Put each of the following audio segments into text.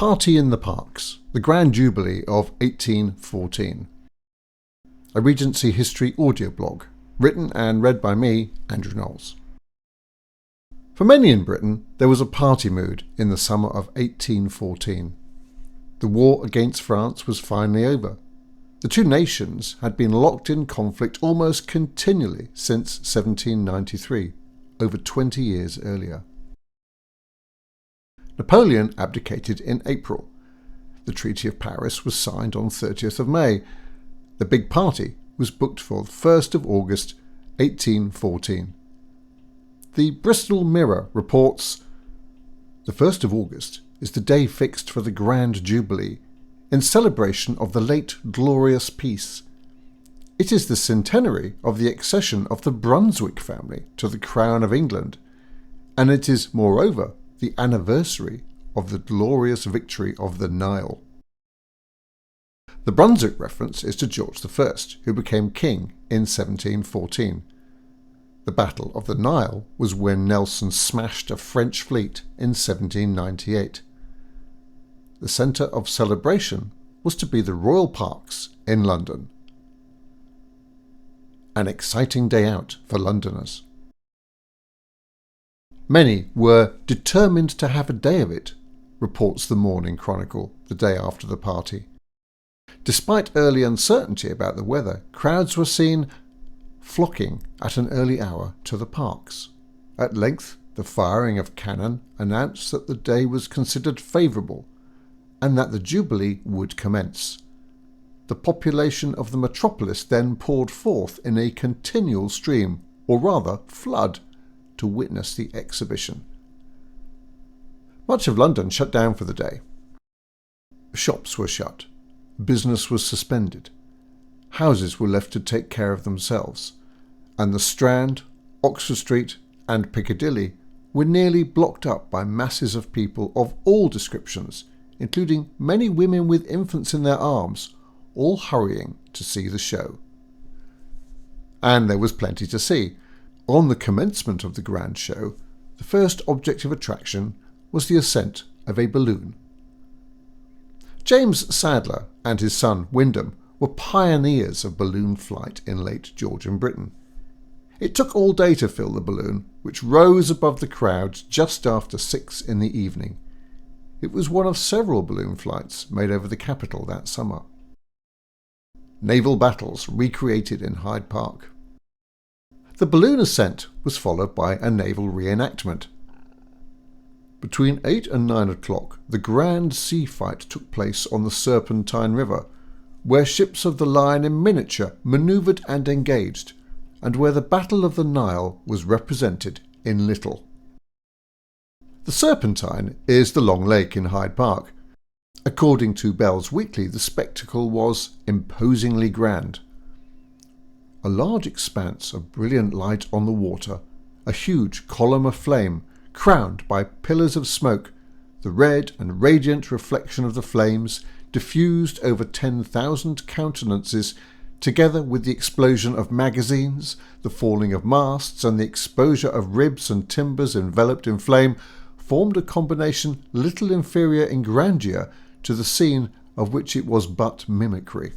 Party in the Parks, the Grand Jubilee of 1814. A Regency history audioblog, written and read by me, Andrew Knowles. For many in Britain, there was a party mood in the summer of 1814. The war against France was finally over. The two nations had been locked in conflict almost continually since 1793, over 20 years earlier. Napoleon abdicated in April. The Treaty of Paris was signed on 30th of May. The big party was booked for 1st of August 1814. The Bristol Mirror reports, "The 1st of August is the day fixed for the Grand Jubilee, in celebration of the late glorious peace. It is the centenary of the accession of the Brunswick family to the Crown of England, and it is moreover the anniversary of the glorious victory of the Nile." The Brunswick reference is to George I, who became king in 1714. The Battle of the Nile was when Nelson smashed a French fleet in 1798. The centre of celebration was to be the Royal Parks in London. An exciting day out for Londoners. Many were determined to have a day of it, reports the Morning Chronicle the day after the party. Despite early uncertainty about the weather, crowds were seen flocking at an early hour to the parks. At length, the firing of cannon announced that the day was considered favourable and that the Jubilee would commence. The population of the metropolis then poured forth in a continual stream, or rather flood, to witness the exhibition. Much of London shut down for the day. Shops were shut. Business was suspended. Houses were left to take care of themselves, and the Strand, Oxford Street and Piccadilly were nearly blocked up by masses of people of all descriptions, including many women with infants in their arms, all hurrying to see the show. And there was plenty to see. On the commencement of the grand show, the first object of attraction was the ascent of a balloon. James Sadler and his son Wyndham were pioneers of balloon flight in late Georgian Britain. It took all day to fill the balloon, which rose above the crowds just after 6 in the evening. It was one of several balloon flights made over the capital that summer. Naval battles recreated in Hyde Park. The balloon ascent was followed by a naval reenactment. Between 8 and 9 o'clock, the grand sea fight took place on the Serpentine River, where ships of the line in miniature manoeuvred and engaged, and where the Battle of the Nile was represented in little. The Serpentine is the Long Lake in Hyde Park. According to Bell's Weekly, the spectacle was imposingly grand. A large expanse of brilliant light on the water, a huge column of flame, crowned by pillars of smoke, the red and radiant reflection of the flames diffused over 10,000 countenances, together with the explosion of magazines, the falling of masts, and the exposure of ribs and timbers enveloped in flame, formed a combination little inferior in grandeur to the scene of which it was but mimicry.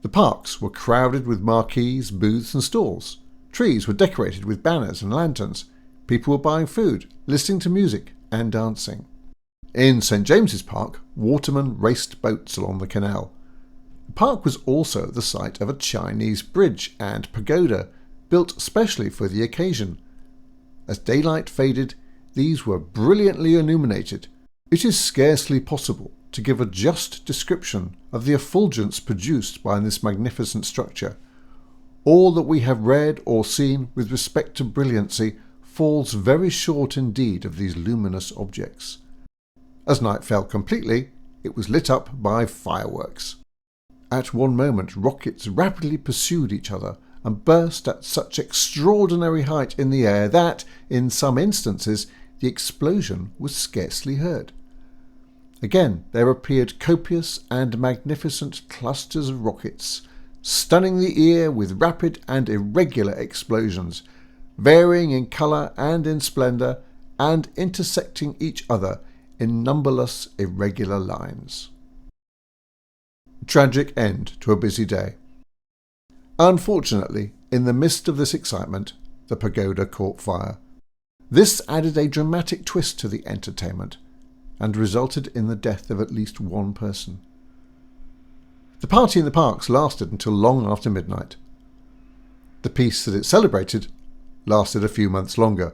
The parks were crowded with marquees, booths and stalls. Trees were decorated with banners and lanterns. People were buying food, listening to music and dancing. In St James's Park, watermen raced boats along the canal. The park was also the site of a Chinese bridge and pagoda, built specially for the occasion. As daylight faded, these were brilliantly illuminated. It is scarcely possible to give a just description of the effulgence produced by this magnificent structure. All that we have read or seen with respect to brilliancy falls very short indeed of these luminous objects. As night fell completely, it was lit up by fireworks. At one moment rockets rapidly pursued each other and burst at such extraordinary height in the air that, in some instances, the explosion was scarcely heard. Again there appeared copious and magnificent clusters of rockets, stunning the ear with rapid and irregular explosions, varying in colour and in splendour, and intersecting each other in numberless irregular lines. Tragic end to a busy day. Unfortunately, in the midst of this excitement, the pagoda caught fire. This added a dramatic twist to the entertainment and resulted in the death of at least one person. The party in the parks lasted until long after midnight. The peace that it celebrated lasted a few months longer.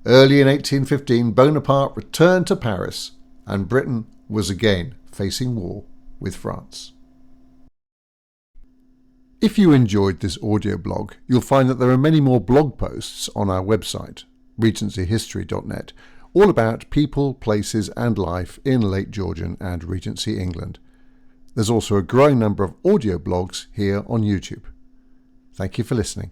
Early in 1815, Bonaparte returned to Paris, and Britain was again facing war with France. If you enjoyed this audio blog, you'll find that there are many more blog posts on our website, regencyhistory.net, all about people, places and life in late Georgian and Regency England. There's also a growing number of audio blogs here on YouTube. Thank you for listening.